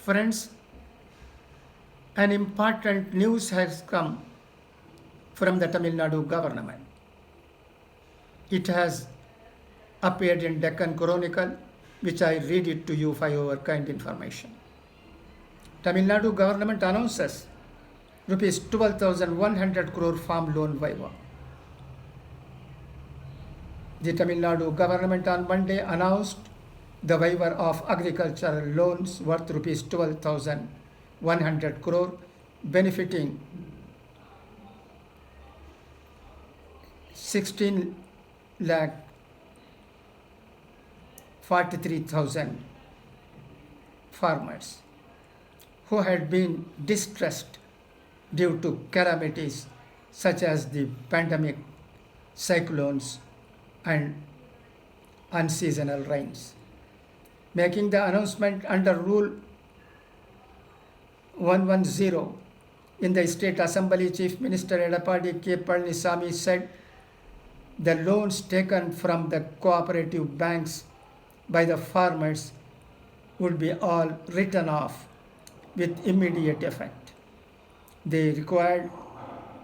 Friends, an important news has come from the Tamil Nadu government. It has appeared in Deccan Chronicle, which I read it to you for your kind information. Tamil Nadu government announces rupees 12,100 crore farm loan waiver. The Tamil Nadu government on Monday announced the waiver of agricultural loans worth rupees 12,100 crore, benefiting 16 lakh 43,000 farmers who had been distressed due to calamities such as the pandemic, cyclones, and unseasonal rains. Making the announcement under Rule 110 in the State Assembly, Chief Minister Edappadi K. Palaniswamy said the loans taken from the cooperative banks by the farmers would be all written off with immediate effect. The required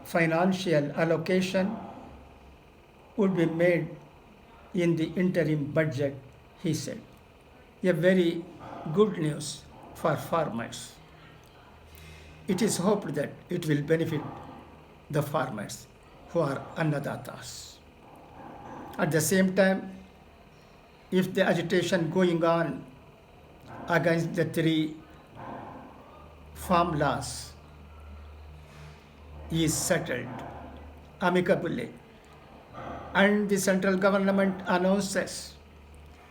financial allocation would be made in the interim budget, he said. A very good news for farmers. It is hoped that it will benefit the farmers who are annadatas. At the same time, if the agitation going on against the three farm laws is settled amicably and the central government announces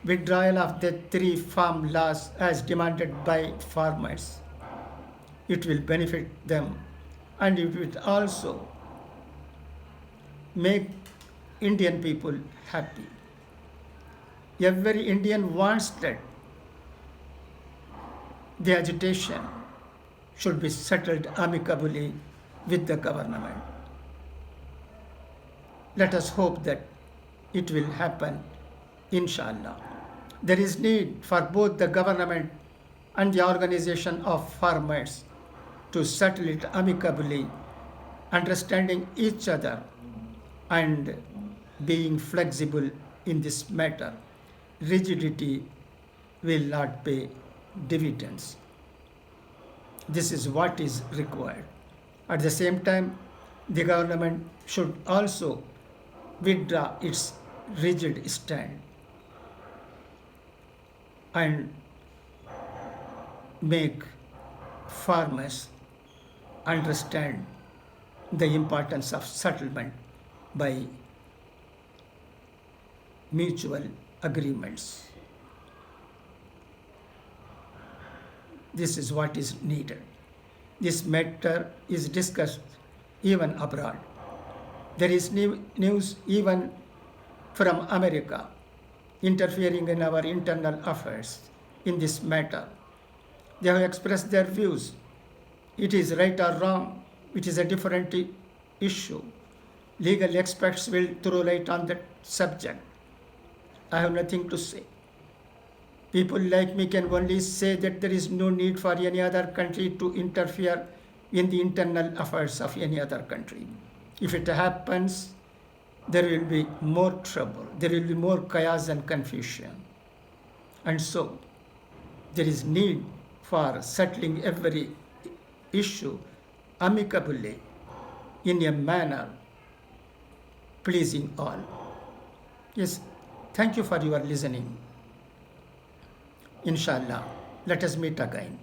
withdrawal of the three farm laws as demanded by farmers, it will benefit them and it will also make Indian people happy. Every Indian wants that the agitation should be settled amicably with the government. Let us hope that it will happen, inshallah. There is need for both the government and the organization of farmers to settle it amicably, understanding each other and being flexible in this matter. Rigidity will not pay dividends. This is what is required. At the same time, the government should also withdraw its rigid stand and make farmers understand the importance of settlement by mutual agreements. This is what is needed. This matter is discussed even abroad. There is news even from America interfering in our internal affairs in this matter. They have expressed their views. It is right or wrong, it is a different issue. Legal experts will throw light on that subject. I have nothing to say. People like me can only say that there is no need for any other country to interfere in the internal affairs of any other country. If it happens, there will be more trouble, there will be more chaos and confusion. And so, there is need for settling every issue amicably in a manner pleasing all. Yes, thank you for your listening. Inshallah, let us meet again.